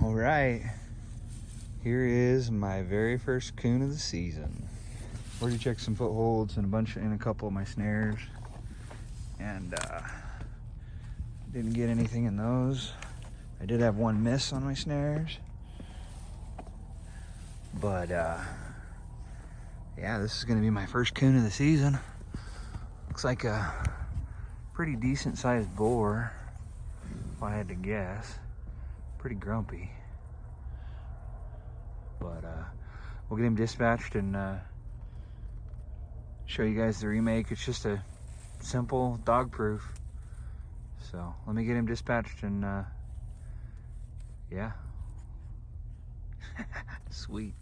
All right, here is my very first coon of the season. Already checked some footholds and a couple of my snares, and didn't get anything in those. I did have one miss on my snares, but yeah, this is gonna be my first coon of the season. Looks like a pretty decent sized boar, if I had to guess. Pretty grumpy, but we'll get him dispatched and show you guys the remake. It's just a simple dog proof, so let me get him dispatched and yeah. Sweet.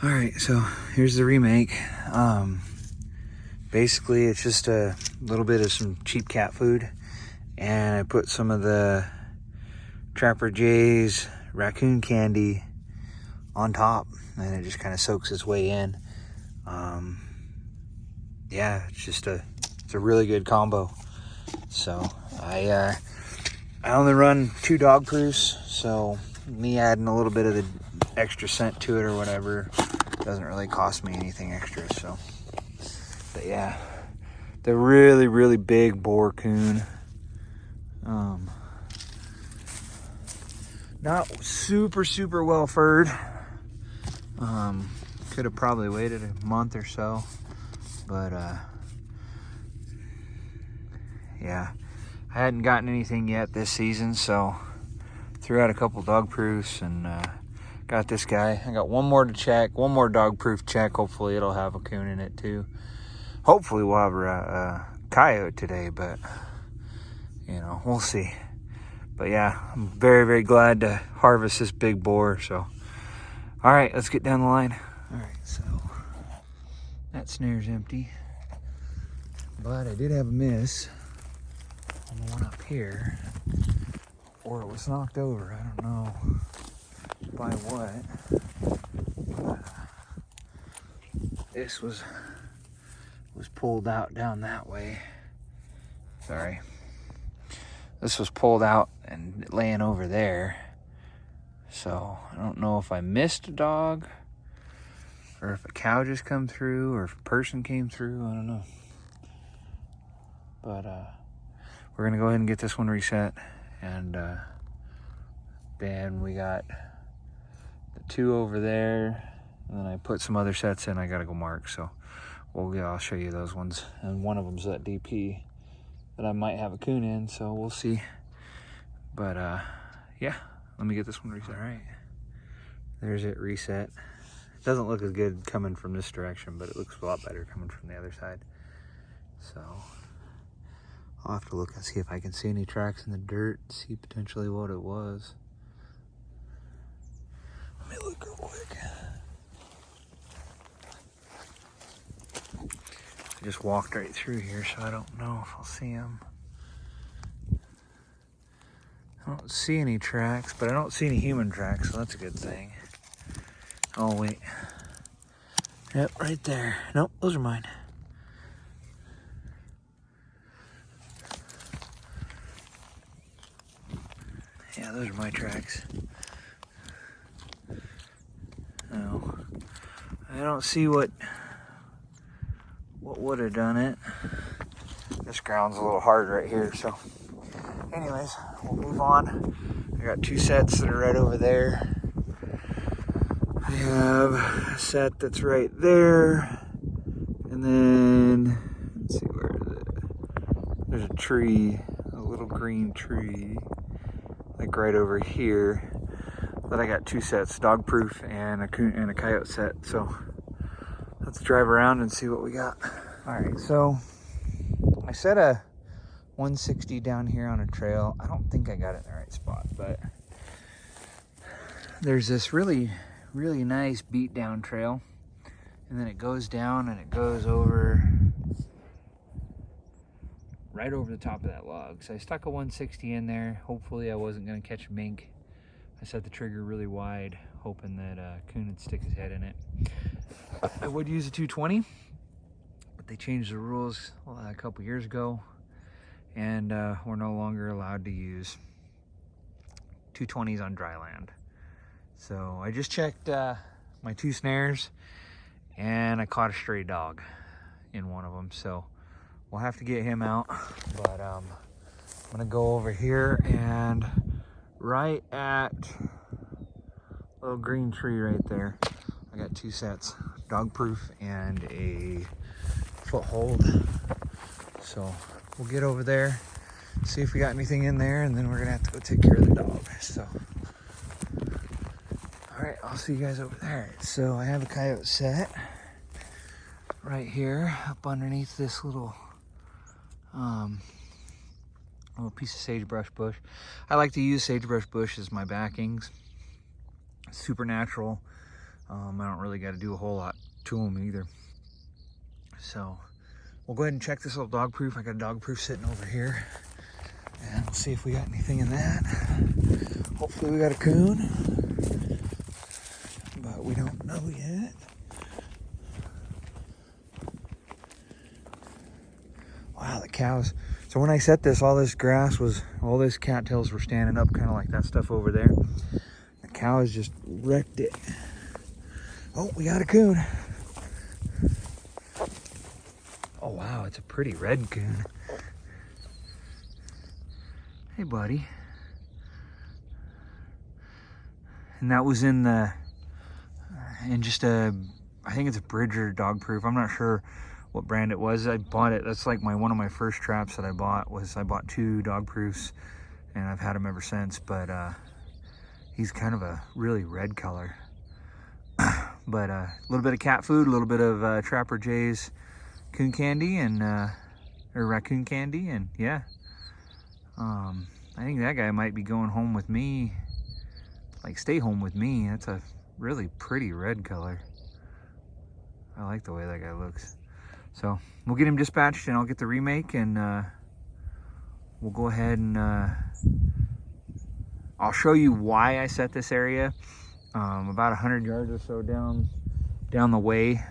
All right, so here's the remake. Basically, it's just a little bit of some cheap cat food, and I put some of the Trapper J's raccoon candy on top, and it just kind of soaks its way in. Yeah, it's a really good combo. So I only run 2 dog proofs, so me adding a little bit of the extra scent to it or whatever doesn't really cost me anything extra. So, but yeah, the really big boar coon. Not super well furred. Could have probably waited a month or so, but yeah, I hadn't gotten anything yet this season, so threw out a couple dog proofs and got this guy. I got one more to check, one more dog proof check. Hopefully it'll have a coon in it too. Hopefully we'll have a coyote today, but you know, we'll see. But yeah, I'm very glad to harvest this big boar. So all right, let's get down the line. All right, so that snare's empty, but I did have a miss on the one up here, or it was knocked over. I don't know by what. This was pulled out down that way. Sorry. This was pulled out and laying over there. So I don't know if I missed a dog, or if a cow just come through, or if a person came through. I don't know. But we're gonna go ahead and get this one reset, and then we got the 2 over there, and then I put some other sets in. I gotta go mark, so I'll show you those ones. And one of them's that DP that I might have a coon in, so we'll see. But yeah, let me get this one reset. All right, there's it reset. It doesn't look as good coming from this direction, but it looks a lot better coming from the other side. So I'll have to look and see if I can see any tracks in the dirt, see potentially what it was. Let me look real quick. I just walked right through here, so I don't know if I'll see him. I don't see any tracks, but I don't see any human tracks, so that's a good thing. Oh, wait. Yep, right there. Nope, those are mine. Yeah, those are my tracks. No, I don't see what would have done it. This ground's a little hard right here, so anyways, we'll move on. I got 2 sets that are right over there. I have a set that's right there, and then let's see, where is it? There's a tree, a little green tree, like right over here. But I got 2 sets, dog proof and a coyote set. So let's drive around and see what we got. All right, so I set a 160 down here on a trail. I don't think I got it in the right spot, but there's this really nice beat down trail, and then it goes down and it goes over right over the top of that log. So I stuck a 160 in there. Hopefully I wasn't going to catch a mink. I set the trigger really wide, hoping that Coon would stick his head in it. I would use a 220, but they changed the rules a couple years ago, and we're no longer allowed to use 220s on dry land. So I just checked my 2 snares, and I caught a stray dog in one of them. So we'll have to get him out. But I'm gonna go over here, and right at a little green tree right there, I got 2 sets, dog proof and a foothold. So we'll get over there, see if we got anything in there, and then we're gonna have to go take care of the dog. So all right, I'll see you guys over there. So I have a coyote set right here up underneath this little piece of sagebrush bush. I like to use sagebrush bush as my backings. Super natural. I don't really got to do a whole lot to them either. So we'll go ahead and check this little dog proof. I got a dog proof sitting over here, and we'll see if we got anything in that. Hopefully we got a coon, but we don't know yet. Wow, the cows. So when I set this, all this cattails were standing up, kind of like that stuff over there. The cows just wrecked it. Oh, we got a coon. Oh wow, it's a pretty red coon. Hey buddy. And that was in just a, I think it's a Bridger dog proof. I'm not sure what brand it was. I bought it. That's like one of my first traps that I bought. I bought 2 dog proofs, and I've had them ever since. But he's kind of a really red color. But a little bit of cat food, a little bit of Trapper Jay's coon candy, and or raccoon candy, and yeah. I think that guy might be going home with me. Like, stay home with me. That's a really pretty red color. I like the way that guy looks. So we'll get him dispatched, and I'll get the remake, and we'll go ahead and I'll show you why I set this area. About 100 yards or so down the way,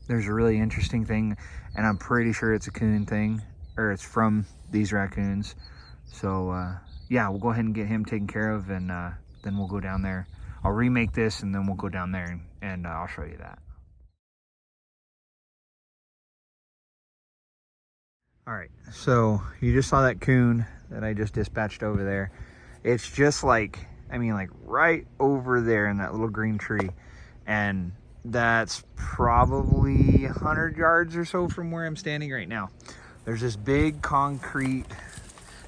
there's a really interesting thing, and I'm pretty sure it's a coon thing, or it's from these raccoons. So yeah, we'll go ahead and get him taken care of, and then we'll go down there. I'll remake this, and then we'll go down there, and I'll show you that. All right, so you just saw that coon that I just dispatched over there. It's just like, I mean, like right over there in that little green tree. And that's probably 100 yards or so from where I'm standing right now. There's this big concrete.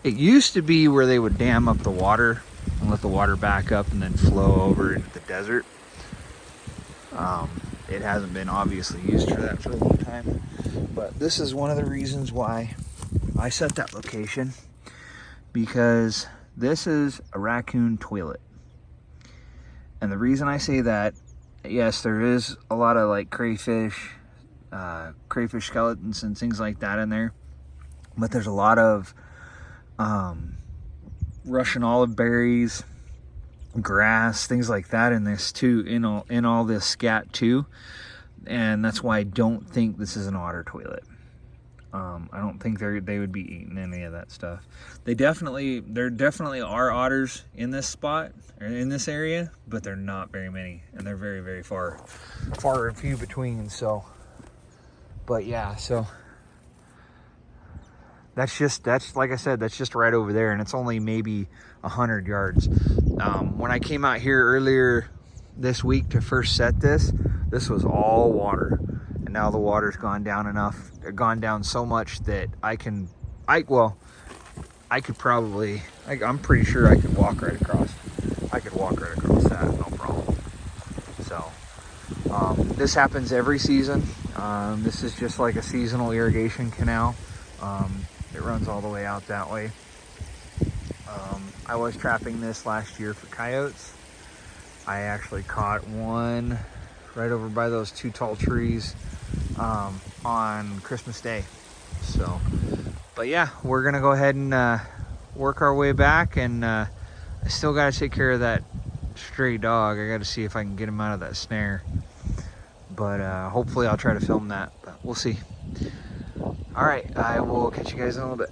It used to be where they would dam up the water and let the water back up and then flow over into the desert. It hasn't been obviously used for that for a long time. But this is one of the reasons why I set that location, because this is a raccoon toilet. And the reason I say that, yes, there is a lot of like crayfish skeletons and things like that in there, but there's a lot of Russian olive berries, grass, things like that in this too, in all this scat too. And that's why I don't think this is an otter toilet. I don't think they would be eating any of that stuff. There definitely are otters in this spot, or in this area, but they're not very many, and they're very, very far and few between. So, but yeah, so that's like I said, that's just right over there, and it's only maybe 100 yards. When I came out here earlier this week to first set this was all water, and now the water's gone down so much that I'm pretty sure I could walk right across. I could walk right across that, no problem. So this happens every season. This is just like a seasonal irrigation canal. It runs all the way out that way. I was trapping this last year for coyotes. I actually caught one right over by those 2 tall trees on Christmas Day. So, but yeah, we're gonna go ahead and work our way back, and I still gotta take care of that stray dog. I gotta see if I can get him out of that snare, but hopefully I'll try to film that, but we'll see. All All right, I will catch you guys in a little bit.